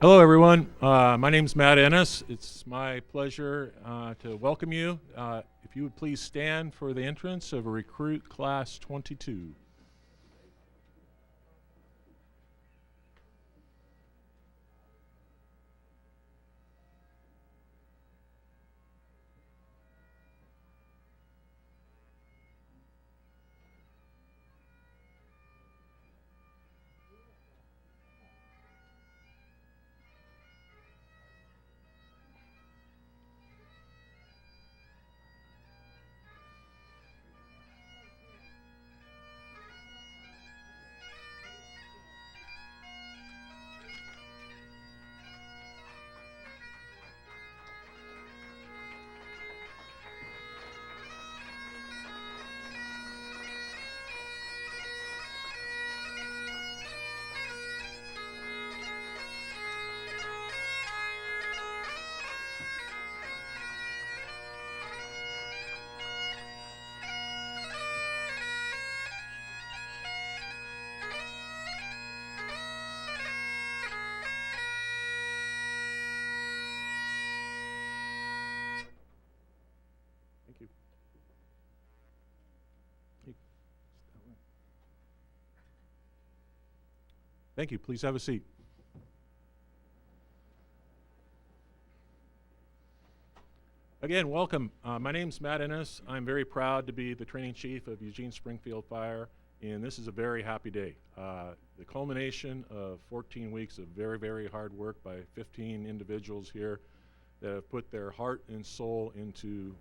Hello, everyone. My name's Matt Ennis. It's my pleasure to welcome you. If you would please stand for the entrance of Recruit Class 22. Thank you. Thank you. Please have a seat. Again, welcome. My name's Matt Ennis. I'm very proud to be the training chief of Eugene Springfield Fire, and this is a very happy day. The culmination of 14 weeks of very, very hard work by 15 individuals here that have put their heart and soul into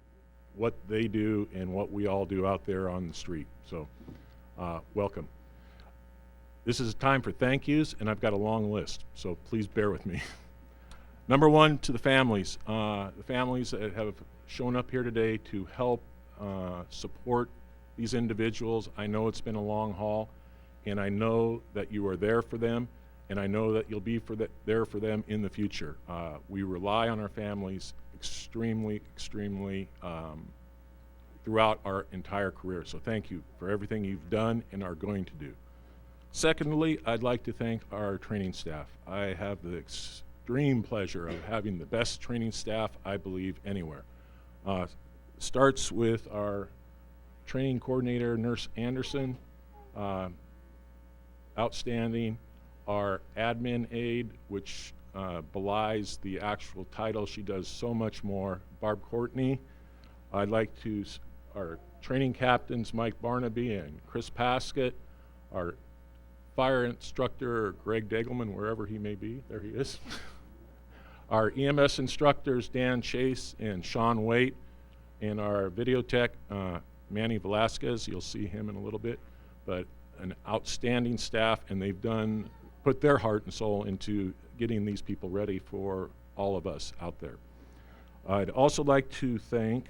what they do and what we all do out there on the street. So, welcome. This is a time for thank yous, and I've got a long list, so please bear with me. Number one, to the families that have shown up here today to help support these individuals. I know it's been a long haul, and I know that you are there for them, and I know that you'll be there for them in the future. We rely on our families extremely throughout our entire career. So thank you for everything you've done and are going to do. Secondly, I'd like to thank our training staff. I have the extreme pleasure of having the best training staff, I believe, anywhere. Starts with our training coordinator, Nurse Anderson, outstanding. Our admin aide, which belies the actual title. She does so much more. Barb Courtney. I'd like to, our training captains, Mike Barnaby and Chris Paskett. Our fire instructor, Greg Degelman, wherever he may be. There he is. Our EMS instructors, Dan Chase and Sean Waite. And our video tech, Manny Velasquez. You'll see him in a little bit. But an outstanding staff, and they've put their heart and soul into getting these people ready for all of us out there. I'd also like to thank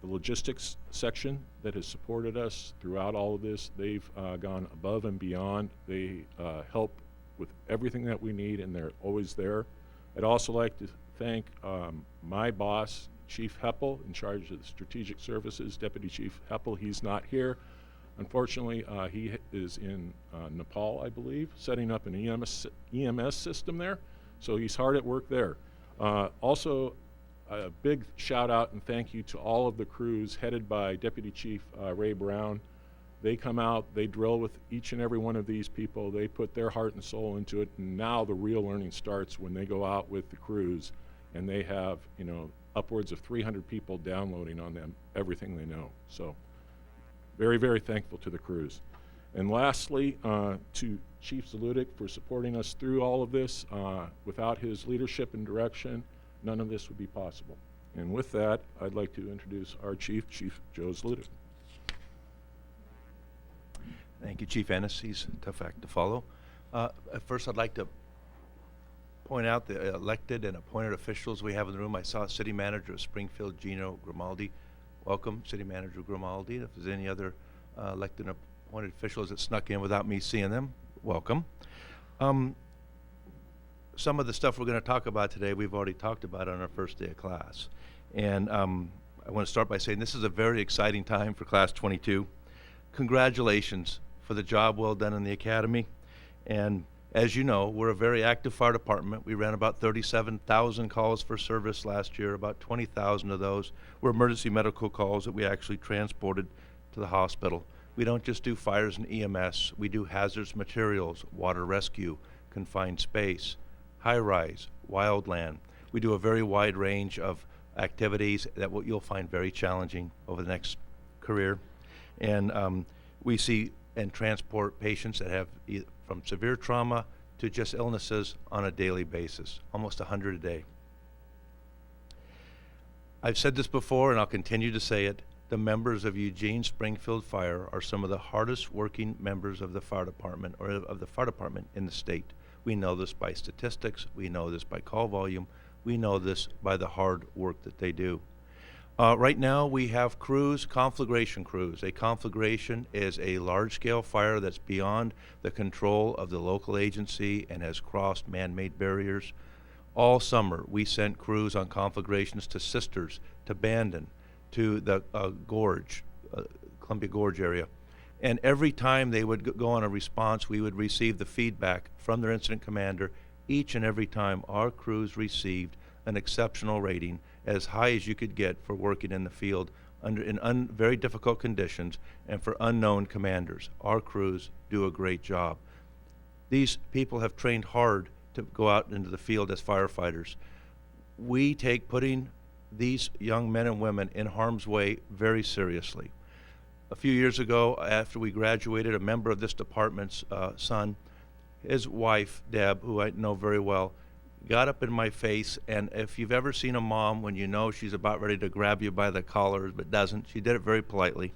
the logistics section that has supported us throughout all of this. They've gone above and beyond. They help with everything that we need, and they're always there. I'd also like to thank my boss, Chief Heppel, in charge of the Strategic Services, Deputy Chief Heppel. He's not here. Unfortunately, he is in Nepal, I believe, setting up an EMS system there. So he's hard at work there. Also, a big shout out and thank you to all of the crews headed by Deputy Chief Ray Brown. They come out, they drill with each and every one of these people. They put their heart and soul into it, and now the real learning starts when they go out with the crews, and they have, upwards of 300 people downloading on them everything they know. So very, very thankful to the crews. And lastly, to Chief Zaludik for supporting us through all of this. Without his leadership and direction, none of this would be possible. And with that, I'd like to introduce our Chief Joe Zaludik. Thank you, Chief Ennis. He's a tough act to follow. At first, I'd like to point out the elected and appointed officials we have in the room. I saw City Manager of Springfield, Gino Grimaldi. Welcome, City Manager Grimaldi. If there's any other elected and appointed officials that snuck in without me seeing them, welcome. Some of the stuff we're going to talk about today, we've already talked about on our first day of class. And I want to start by saying this is a very exciting time for Class 22. Congratulations for the job well done in the Academy. And as you know, we're a very active fire department. We ran about 37,000 calls for service last year. About 20,000 of those were emergency medical calls that we actually transported to the hospital. We don't just do fires and EMS. We do hazardous materials, water rescue, confined space, high-rise, wildland. We do a very wide range of activities that you'll find very challenging over the next career. And we see and transport patients that have from severe trauma to just illnesses on a daily basis, almost 100 a day. I've said this before and I'll continue to say it. The members of Eugene Springfield Fire are some of the hardest working members of the fire department or of the fire department in the state. We know this by statistics. We know this by call volume. We know this by the hard work that they do. Right now we have crews, conflagration crews. A conflagration is a large-scale fire that's beyond the control of the local agency and has crossed man-made barriers. All summer we sent crews on conflagrations to Sisters, to Bandon, to the Gorge, Columbia Gorge area. And every time they would go on a response, we would receive the feedback from their incident commander. Each and every time our crews received an exceptional rating, as high as you could get for working in the field in very difficult conditions and for unknown commanders. Our crews do a great job. These people have trained hard to go out into the field as firefighters. We take putting these young men and women in harm's way very seriously. A few years ago, after we graduated, a member of this department's son, his wife, Deb, who I know very well, got up in my face, and if you've ever seen a mom when you know she's about ready to grab you by the collar but doesn't, she did it very politely,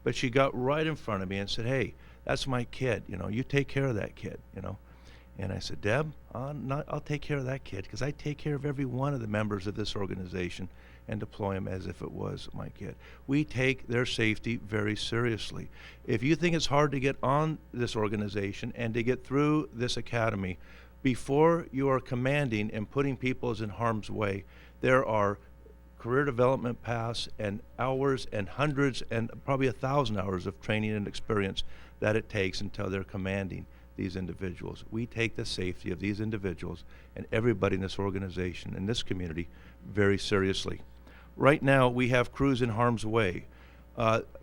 but she got right in front of me and said, "Hey, that's my kid, you take care of that kid, And I said, "Deb, I'll take care of that kid because I take care of every one of the members of this organization and deploy them as if it was my kid." We take their safety very seriously. If you think it's hard to get on this organization and to get through this academy, before you are commanding and putting people in harm's way, there are career development paths and hours and hundreds and probably 1,000 hours of training and experience that it takes until they're commanding these individuals. We take the safety of these individuals and everybody in this organization, in this community, very seriously. Right now, we have crews in harm's way.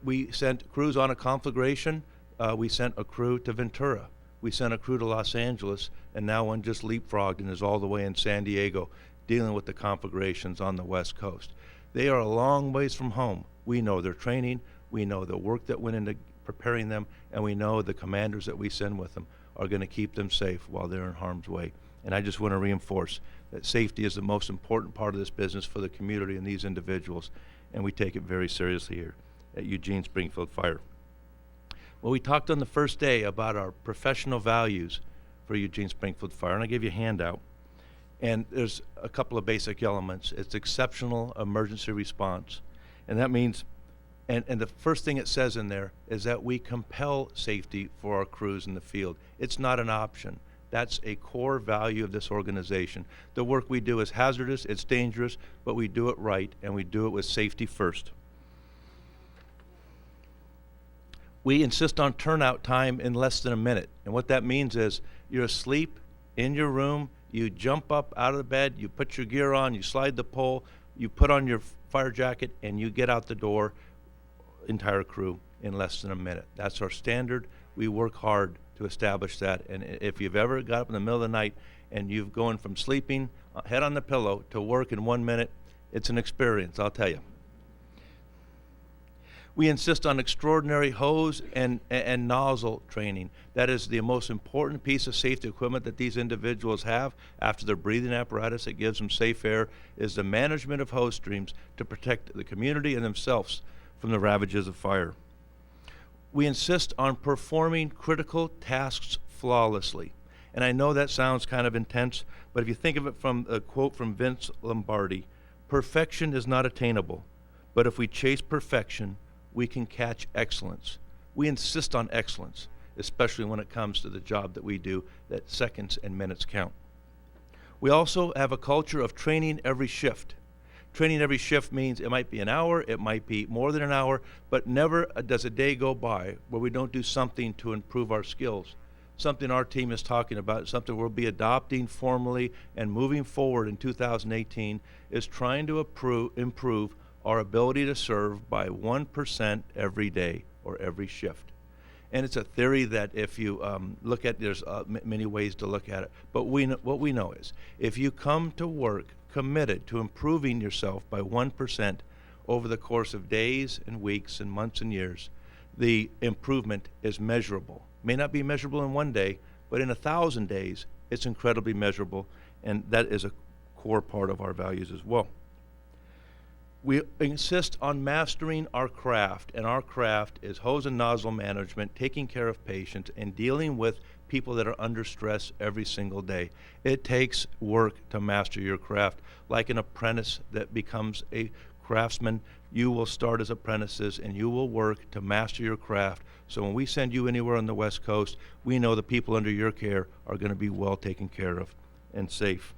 We sent crews on a conflagration. We sent a crew to Ventura. We sent a crew to Los Angeles, and now one just leapfrogged and is all the way in San Diego dealing with the conflagrations on the West Coast. They are a long ways from home. We know their training, we know the work that went into preparing them, and we know the commanders that we send with them are going to keep them safe while they're in harm's way. And I just want to reinforce that safety is the most important part of this business for the community and these individuals, and we take it very seriously here at Eugene Springfield Fire. Well, we talked on the first day about our professional values for Eugene Springfield Fire, and I gave you a handout. And there's a couple of basic elements. It's exceptional emergency response, and that means, and the first thing it says in there is that we compel safety for our crews in the field. It's not an option. That's a core value of this organization. The work we do is hazardous, it's dangerous, but we do it right, and we do it with safety first. We insist on turnout time in less than a minute. And what that means is you're asleep in your room, you jump up out of the bed, you put your gear on, you slide the pole, you put on your fire jacket, and you get out the door, entire crew, in less than a minute. That's our standard. We work hard to establish that. And if you've ever got up in the middle of the night and you've gone from sleeping, head on the pillow, to work in 1 minute, it's an experience, I'll tell you. We insist on extraordinary hose and nozzle training. That is the most important piece of safety equipment that these individuals have after their breathing apparatus that gives them safe air, is the management of hose streams to protect the community and themselves from the ravages of fire. We insist on performing critical tasks flawlessly. And I know that sounds kind of intense, but if you think of it from a quote from Vince Lombardi, perfection is not attainable, but if we chase perfection, we can catch excellence. We insist on excellence, especially when it comes to the job that we do, that seconds and minutes count. We also have a culture of training every shift. Training every shift means it might be an hour, it might be more than an hour, but never does a day go by where we don't do something to improve our skills. something our team is talking about, something we'll be adopting formally and moving forward in 2018, is trying to improve our ability to serve by 1% every day or every shift. And it's a theory that if you look at, there's many ways to look at it, but what we know is if you come to work committed to improving yourself by 1% over the course of days and weeks and months and years, the improvement is measurable. May not be measurable in one day, but in 1,000 days, it's incredibly measurable, and that is a core part of our values as well. We insist on mastering our craft, and our craft is hose and nozzle management, taking care of patients, and dealing with people that are under stress every single day. It takes work to master your craft. Like an apprentice that becomes a craftsman, you will start as apprentices, and you will work to master your craft. So when we send you anywhere on the West Coast, we know the people under your care are going to be well taken care of and safe.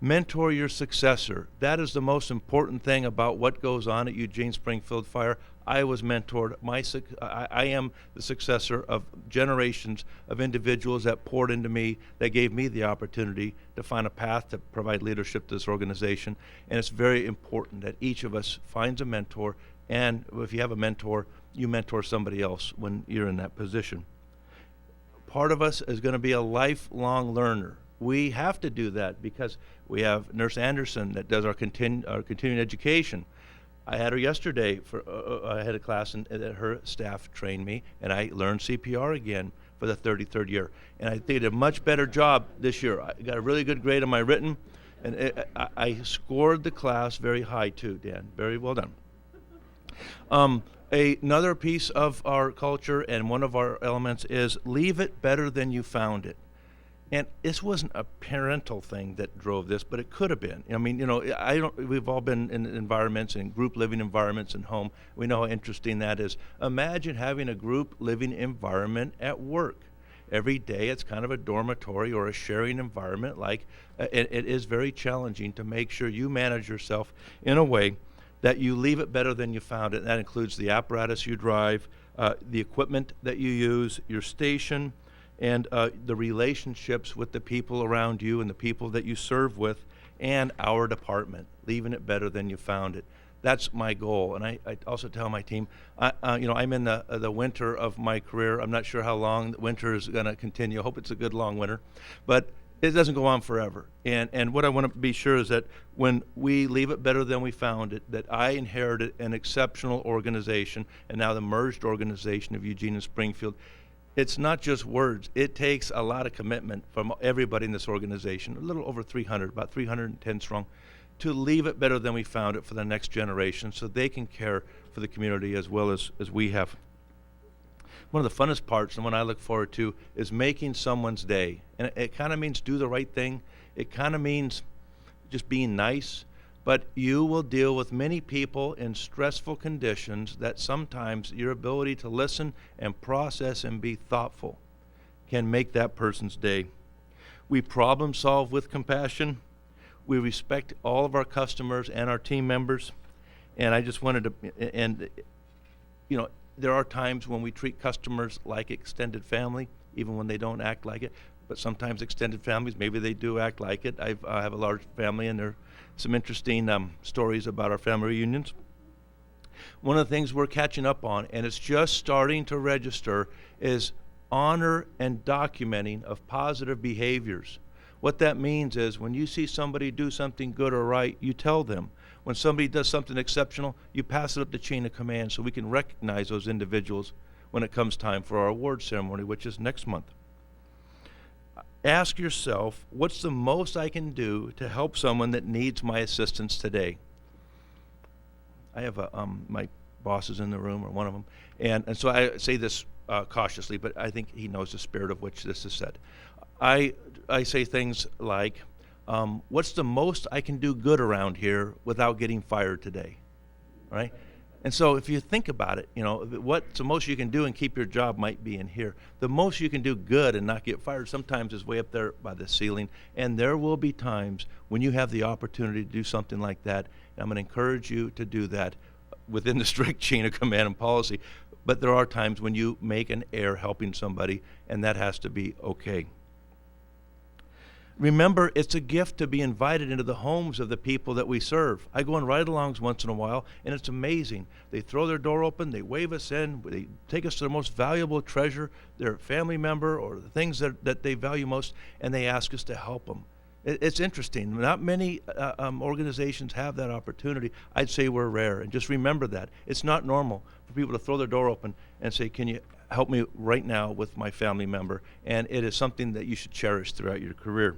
Mentor your successor. That is the most important thing about what goes on at Eugene Springfield Fire. I was mentored. I am the successor of generations of individuals that poured into me, that gave me the opportunity to find a path to provide leadership to this organization. And it's very important that each of us finds a mentor, and if you have a mentor, you mentor somebody else when you're in that position. Part of us is going to be a lifelong learner. We have to do that because we have Nurse Anderson that does our continuing education. I had her yesterday. I had a class and her staff trained me, and I learned CPR again for the 33rd year. And I did a much better job this year. I got a really good grade on my written, and I scored the class very high too, Dan. Very well done. Another piece of our culture and one of our elements is leave it better than you found it. And this wasn't a parental thing that drove this, but it could have been. I mean, we've all been in environments, in group living environments and home. We know how interesting that is. Imagine having a group living environment at work. Every day it's kind of a dormitory or a sharing environment. It is very challenging to make sure you manage yourself in a way that you leave it better than you found it. That includes the apparatus you drive, the equipment that you use, your station, and the relationships with the people around you and the people that you serve with, and our department, leaving it better than you found it. That's my goal. And I also tell my team, I'm in the winter of my career. I'm not sure how long the winter is going to continue. I hope it's a good long winter, but it doesn't go on forever. And what I want to be sure is that when we leave it better than we found it, that I inherited an exceptional organization, and now the merged organization of Eugene and Springfield. It's not just words. It takes a lot of commitment from everybody in this organization, a little over 300, about 310 strong, to leave it better than we found it for the next generation so they can care for the community as well as we have. One of the funnest parts and one I look forward to is making someone's day. And it kind of means do the right thing. It kind of means just being nice. But you will deal with many people in stressful conditions that sometimes your ability to listen and process and be thoughtful can make that person's day. We problem solve with compassion. We respect all of our customers and our team members. And I just wanted to, there are times when we treat customers like extended family, even when they don't act like it. But sometimes extended families, maybe they do act like it. I have a large family, and there are some interesting stories about our family reunions. One of the things we're catching up on, and it's just starting to register, is honor and documenting of positive behaviors. What that means is when you see somebody do something good or right, you tell them. When somebody does something exceptional, you pass it up the chain of command so we can recognize those individuals when it comes time for our award ceremony, which is next month. Ask yourself, what's the most I can do to help someone that needs my assistance today? I have my boss is in the room, or one of them, and so I say this cautiously, but I think he knows the spirit of which this is said. I say things like, what's the most I can do good around here without getting fired today, right? And so if you think about it, what's the most you can do and keep your job might be in here. The most you can do good and not get fired sometimes is way up there by the ceiling. And there will be times when you have the opportunity to do something like that. And I'm going to encourage you to do that. within the strict chain of command and policy. But there are times when you make an error helping somebody, and that has to be okay. Remember, it's a gift to be invited into the homes of the people that we serve. I go on ride-alongs once in a while, and it's amazing. They throw their door open, they wave us in, they take us to their most valuable treasure, their family member, or the things that they value most, and they ask us to help them. It's interesting. Not many organizations have that opportunity. I'd say we're rare, and just remember that. It's not normal for people to throw their door open and say, can you help me right now with my family member? And it is something that you should cherish throughout your career.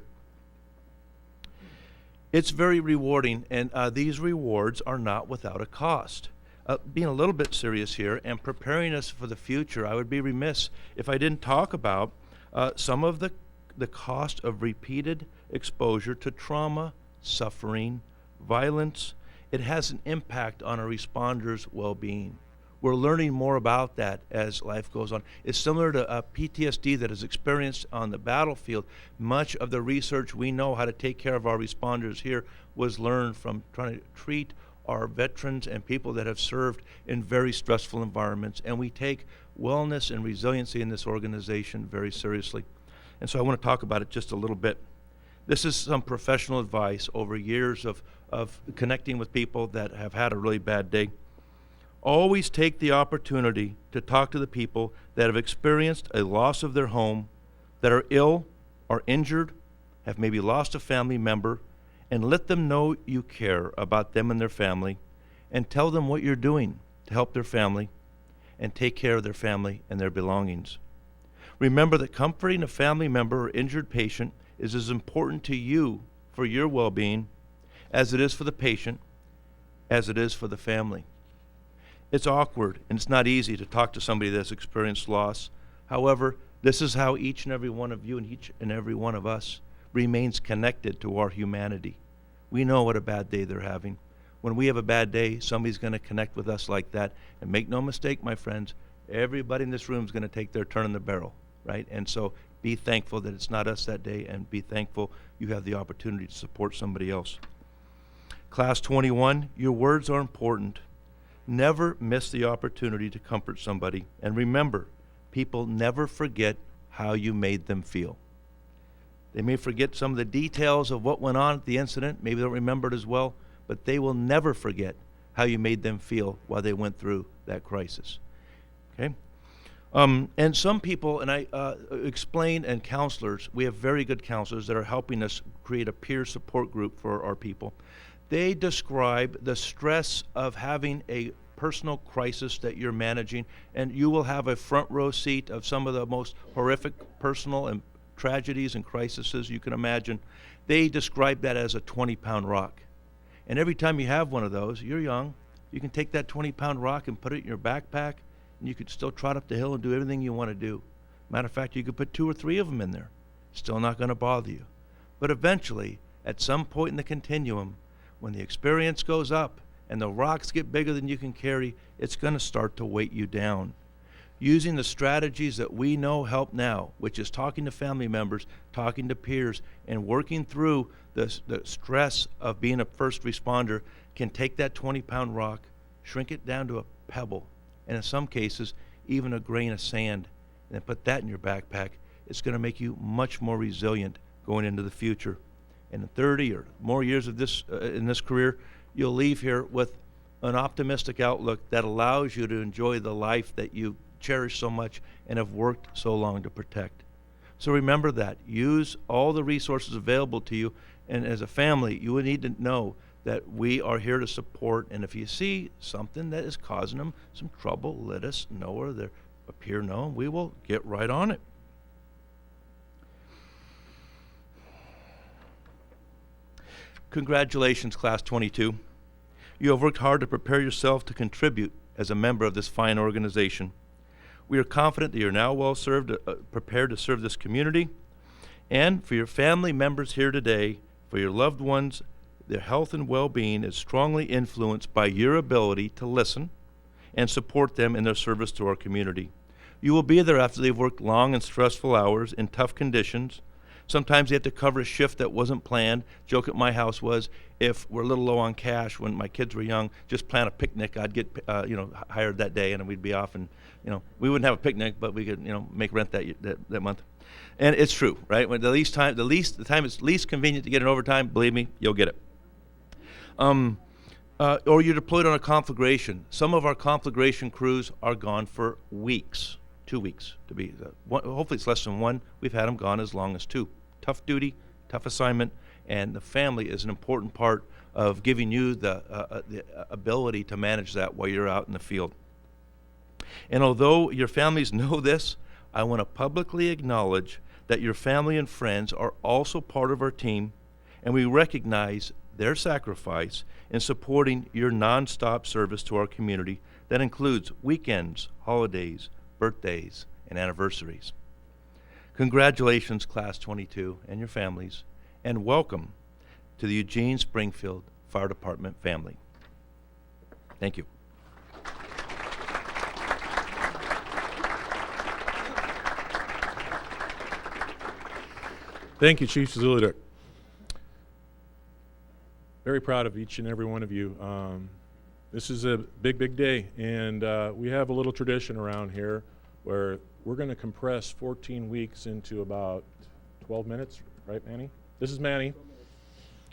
It's very rewarding, and these rewards are not without a cost. Being a little bit serious here and preparing us for the future, I would be remiss if I didn't talk about some of the cost of repeated exposure to trauma, suffering, violence. It has an impact on our responders' well-being. We're learning more about that as life goes on. It's similar to PTSD that is experienced on the battlefield. Much of the research we know how to take care of our responders here was learned from trying to treat our veterans and people that have served in very stressful environments. And we take wellness and resiliency in this organization very seriously. And so I want to talk about it just a little bit. This is some professional advice over years of connecting with people that have had a really bad day. Always take the opportunity to talk to the people that have experienced a loss of their home, that are ill or injured, have maybe lost a family member, and let them know you care about them and their family, and tell them what you're doing to help their family and take care of their family and their belongings. Remember that comforting a family member or injured patient is as important to you for your well-being as it is for the patient, as it is for the family. It's awkward, and it's not easy to talk to somebody that's experienced loss. However, this is how each and every one of you and each and every one of us remains connected to our humanity. We know what a bad day they're having. When we have a bad day, somebody's going to connect with us like that. And make no mistake, my friends, everybody in this room is going to take their turn in the barrel, right? And so be thankful that it's not us that day, and be thankful you have the opportunity to support somebody else. Class 21, your words are important. Never miss the opportunity to comfort somebody. And remember, people never forget how you made them feel. They may forget some of the details of what went on at the incident. Maybe they don't remember it as well, but they will never forget how you made them feel while they went through that crisis. Okay? And some people, and I explain, and counselors, we have very good counselors that are helping us create a peer support group for our people. They describe the stress of having a personal crisis that you're managing, and you will have a front row seat of some of the most horrific personal and tragedies and crises you can imagine. They describe that as a 20-pound rock. And every time you have one of those, you're young, you can take that 20-pound rock and put it in your backpack, and you could still trot up the hill and do everything you want to do. Matter of fact, you could put 2 or 3 of them in there. Still not going to bother you. But eventually, at some point in the continuum, when the experience goes up and the rocks get bigger than you can carry, it's going to start to weight you down. Using the strategies that we know help now, which is talking to family members, talking to peers, and working through the stress of being a first responder, can take that 20-pound rock, shrink it down to a pebble, and in some cases, even a grain of sand, and then put that in your backpack. It's going to make you much more resilient going into the future. And in 30 or more years of this in this career, you'll leave here with an optimistic outlook that allows you to enjoy the life that you cherish so much and have worked so long to protect. So remember that. Use all the resources available to you, and as a family, you would need to know that we are here to support, and if you see something that is causing them some trouble, let us know, or their peer know, and we will get right on it. Congratulations, Class 22. You have worked hard to prepare yourself to contribute as a member of this fine organization. We are confident that you are now well served, prepared to serve this community. And for your family members here today, for your loved ones, their health and well-being is strongly influenced by your ability to listen and support them in their service to our community. You will be there after they've worked long and stressful hours in tough conditions. Sometimes they have to cover a shift that wasn't planned. Joke at my house was, if we're a little low on cash when my kids were young, just plan a picnic. I'd get hired that day, and we'd be off, and we wouldn't have a picnic, but we could make rent that month. And it's true, right? When the time it's least convenient to get an overtime, believe me, you'll get it. Or you're deployed on a conflagration. Some of our conflagration crews are gone for weeks, 2 weeks to be. Hopefully it's less than one. We've had them gone as long as 2. Tough duty, tough assignment, and the family is an important part of giving you the ability to manage that while you're out in the field. And although your families know this, I want to publicly acknowledge that your family and friends are also part of our team, and we recognize their sacrifice in supporting your nonstop service to our community that includes weekends, holidays, birthdays, and anniversaries. Congratulations, Class 22 and your families, and welcome to the Eugene Springfield Fire Department family. Thank you. Thank you, Chief Zuludek. Very proud of each and every one of you. This is a big, big day, and we have a little tradition around here where we're going to compress 14 weeks into about 12 minutes, right, Manny? This is Manny.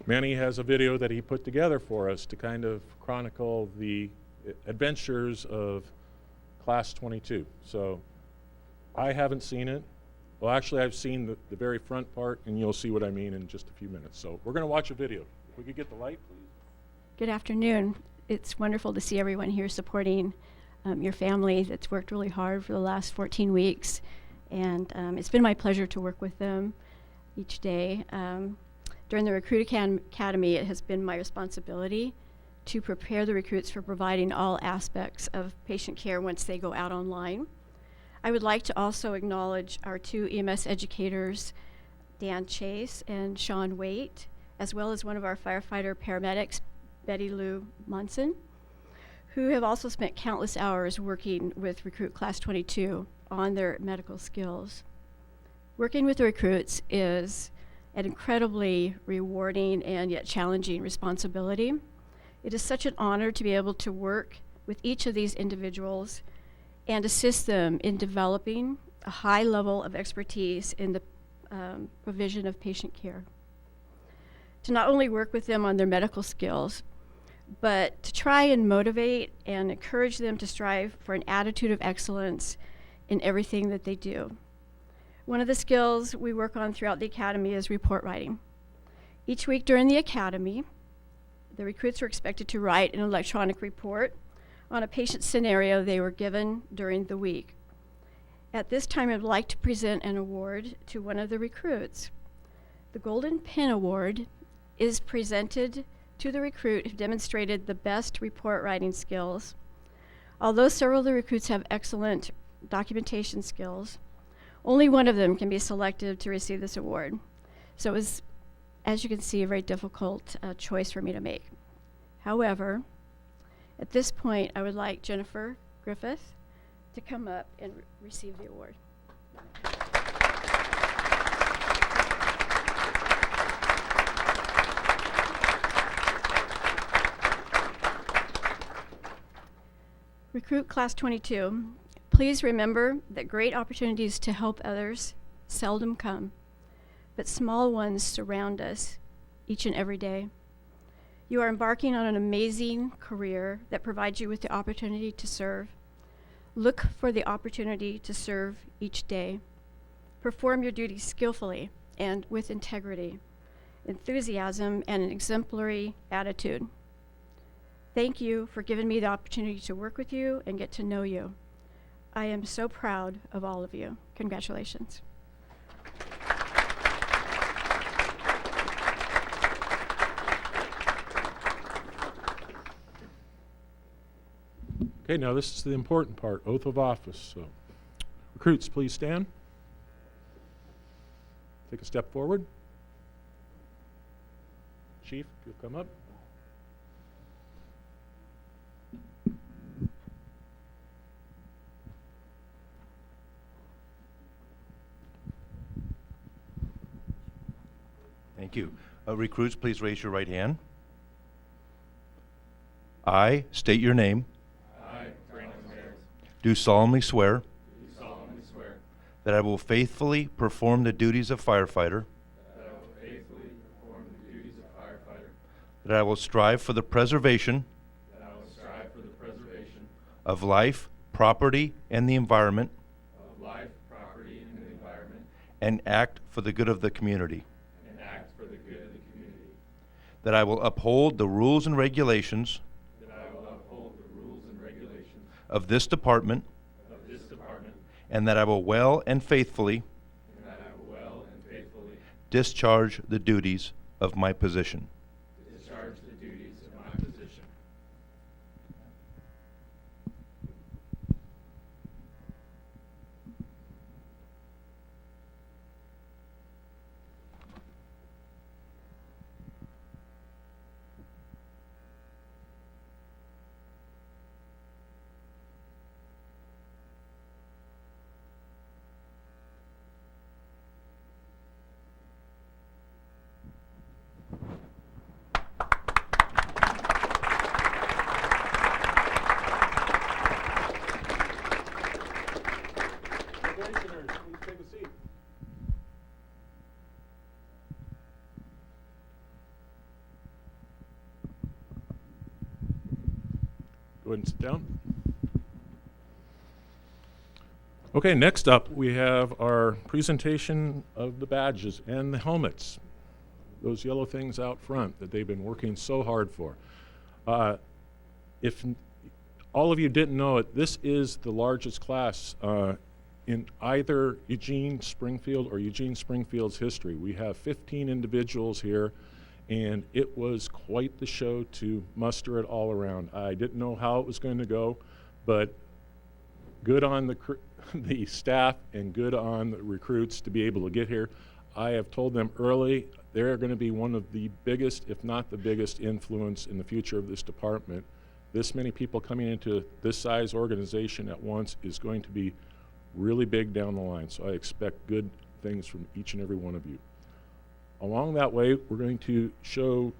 Manny has a video that he put together for us to kind of chronicle the adventures of Class 22. So I haven't seen it. Well, actually, I've seen the very front part, and you'll see what I mean in just a few minutes. So we're going to watch a video. If we could get the light, please. Good afternoon. It's wonderful to see everyone here supporting your family that's worked really hard for the last 14 weeks. And it's been my pleasure to work with them each day. During the Recruit Academy, it has been my responsibility to prepare the recruits for providing all aspects of patient care once they go out online. I would like to also acknowledge our 2 EMS educators, Dan Chase and Sean Waite, as well as one of our firefighter paramedics, Betty Lou Monson, who have also spent countless hours working with Recruit Class 22 on their medical skills. Working with the recruits is an incredibly rewarding and yet challenging responsibility. It is such an honor to be able to work with each of these individuals and assist them in developing a high level of expertise in the provision of patient care. To not only work with them on their medical skills, but to try and motivate and encourage them to strive for an attitude of excellence in everything that they do. One of the skills we work on throughout the academy is report writing. Each week during the academy, the recruits are expected to write an electronic report on a patient scenario they were given during the week. At this time, I'd like to present an award to one of the recruits. The Golden Pin Award is presented to the recruit who demonstrated the best report writing skills. Although several of the recruits have excellent documentation skills, only one of them can be selected to receive this award. So it was, as you can see, a very difficult choice for me to make. However, at this point, I would like Jennifer Griffith to come up and receive the award. Recruit Class 22, please remember that great opportunities to help others seldom come, but small ones surround us each and every day. You are embarking on an amazing career that provides you with the opportunity to serve. Look for the opportunity to serve each day. Perform your duties skillfully and with integrity, enthusiasm, and an exemplary attitude. Thank you for giving me the opportunity to work with you and get to know you. I am so proud of all of you. Congratulations. Okay, now this is the important part, oath of office. So, recruits, please stand. Take a step forward. Chief, you'll come up. Thank you. Recruits, please raise your right hand. I state your name. I, Brandon Harris, Do solemnly swear do solemnly swear that I will faithfully perform the duties of firefighter, that I will faithfully perform the duties of firefighter, that I will strive for the preservation that I will strive for the preservation of life, property, and the environment, of life, property, and the environment, and act for the good of the community, and act for the good of the community, that I will uphold the rules and regulations that I will uphold the rules and regulations of this department, of this department, and that I will well and faithfully and that I will well and faithfully discharge the duties of my position. discharge the duties of my position. Probationers, please take a seat. Go ahead and sit down. Okay, next up, we have our presentation of the badges and the helmets. Those yellow things out front that they've been working so hard for. If all of you didn't know it, this is the largest class in either Eugene Springfield or Eugene Springfield's history. We have 15 individuals here, and it was quite the show to muster it all around. I didn't know how it was going to go, but good on the staff and good on the recruits to be able to get here. I have told them early they're going to be one of the biggest, if not the biggest, influence in the future of this department. This many people coming into this size organization at once is going to be really big down the line, so I expect good things from each and every one of you. Along that way, we're going to show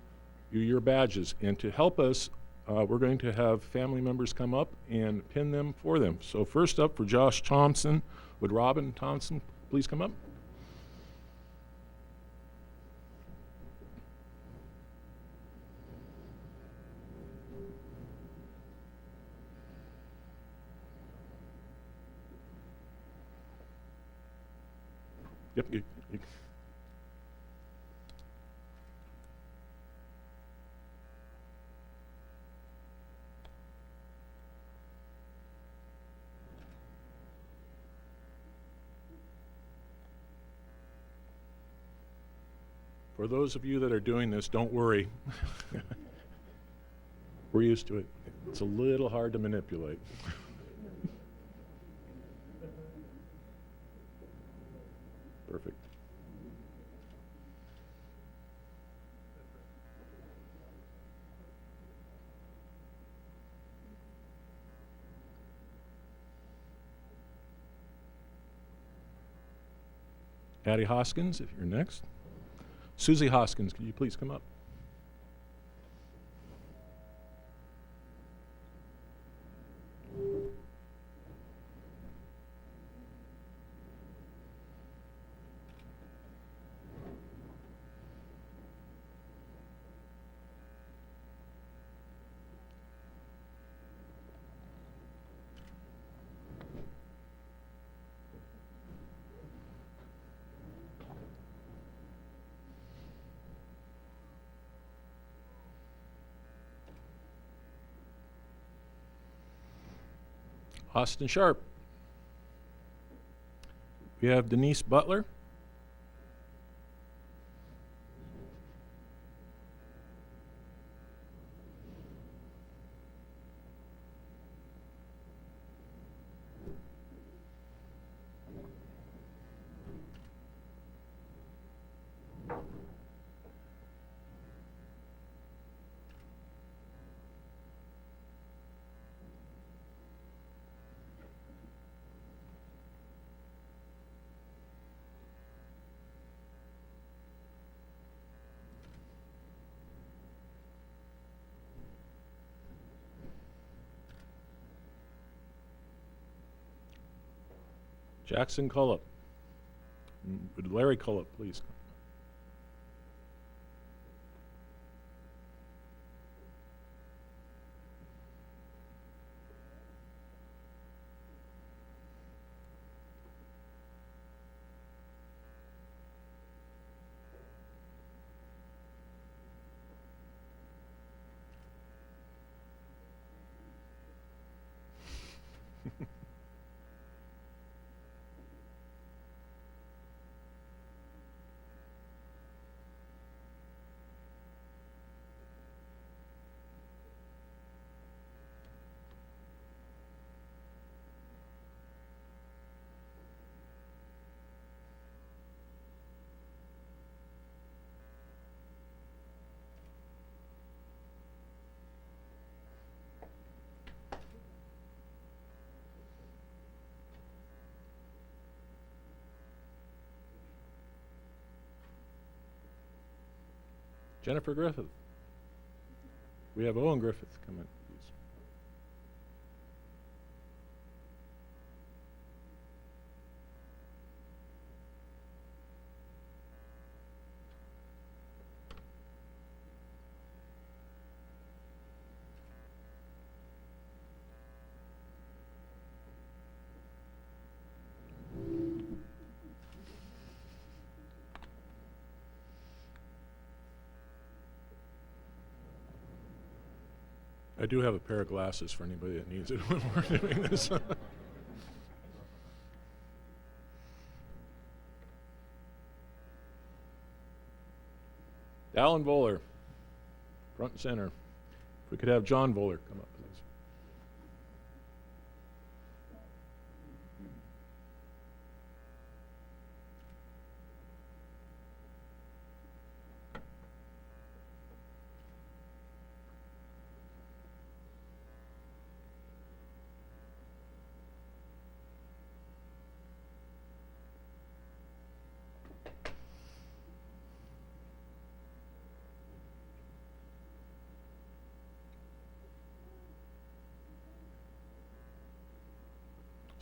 you your badges, and to help us, we're going to have family members come up and pin them for them. So first up, for Josh Thompson, would Robin Thompson please come up? Yep. For those of you that are doing this, don't worry. We're used to it. It's a little hard to manipulate. Perfect. Addie Hoskins, if you're next. Susie Hoskins, could you please come up? Austin Sharp. We have Denise Butler. Jackson Cullop. Would Larry Cullop please come? Jennifer Griffith. We have Owen Griffith come in, please. I do have a pair of glasses for anybody that needs it when we're doing this. Alan Voller, front and center. If we could have John Voller come up, please.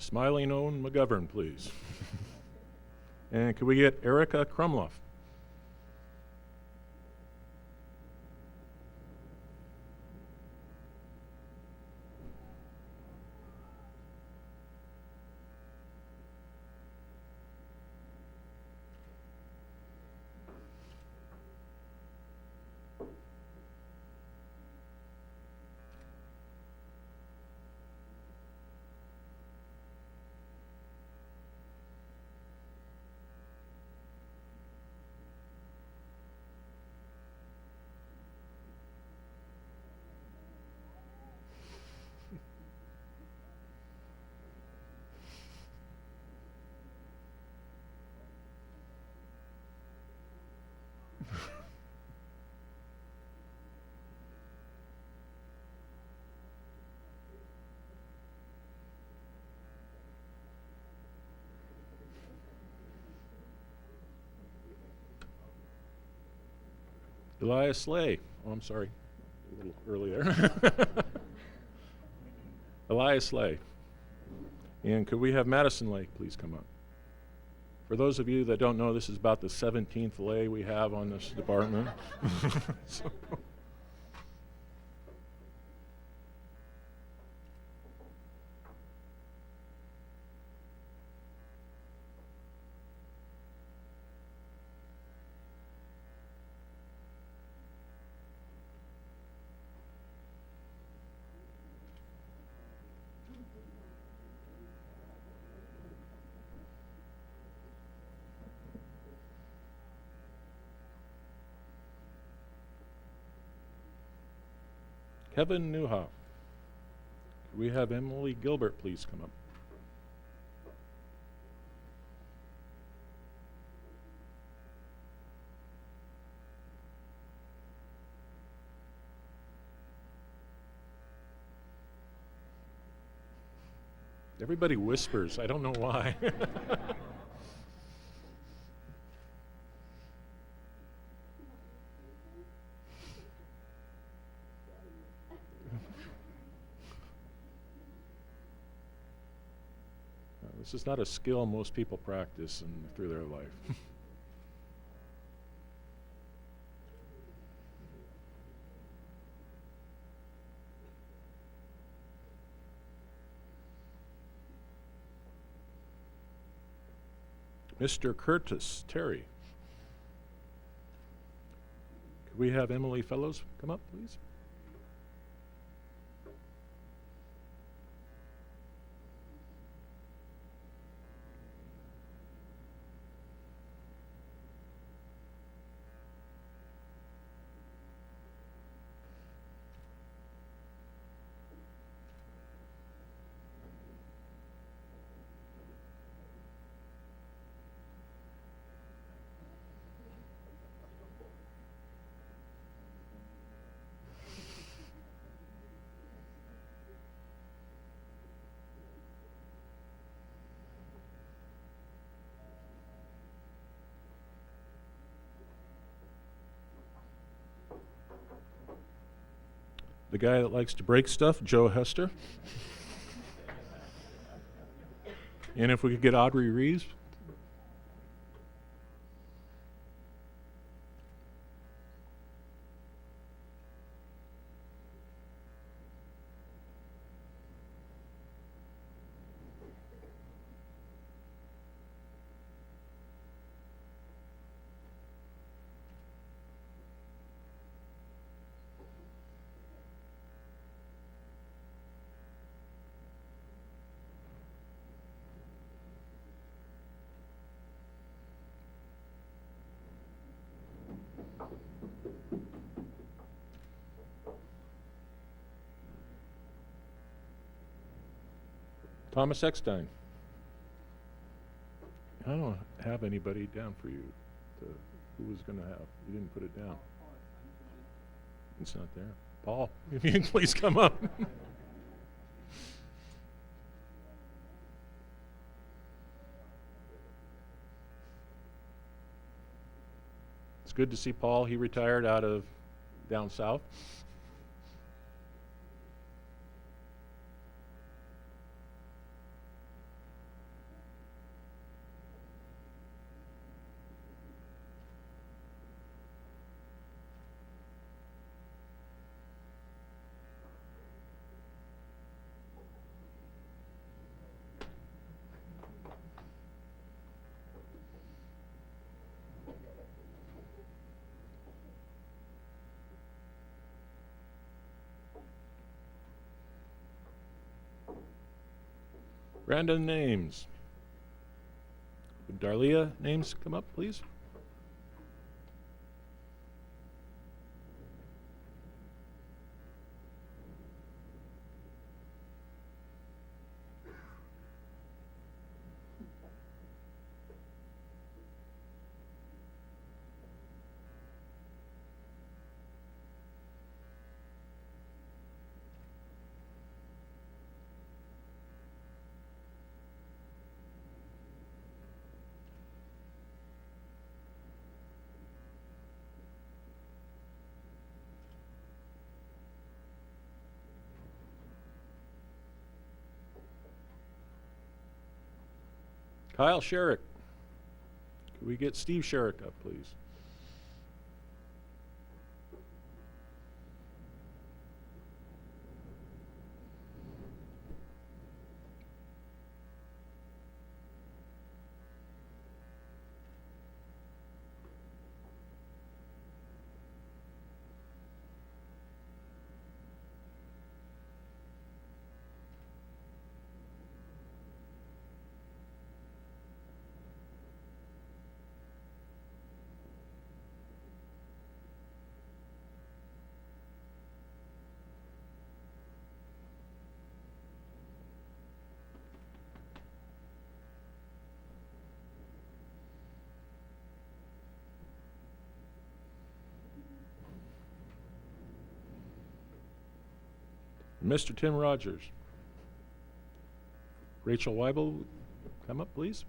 Smiling Owen McGovern, please. And could we get Erica Krumloff? Elias Slay. Oh, I'm sorry. A little early there. Elias Slay. And could we have Madison Lake please come up? For those of you that don't know, this is about the 17th lay we have on this department. So. Kevin Newhoff. Could we have Emily Gilbert please come up? Everybody whispers. I don't know why. This is not a skill most people practice through their life. Mr. Curtis Terry. Could we have Emily Fellows come up, please? The guy that likes to break stuff, Joe Hester. And if we could get Audrey Reeves. Thomas Eckstein. I don't have anybody down for you. Who was going to have? You didn't put it down. It's not there. Paul, if you can please come up. It's good to see Paul. He retired out of down south. Random names. Would Darlia names come up, please? Kyle Sherrick. Could we get Steve Sherrick up, please? Mr. Tim Rogers. Rachel Weibel, come up, please.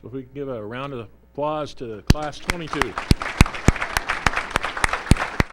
So if we can give a round of applause to Class 22.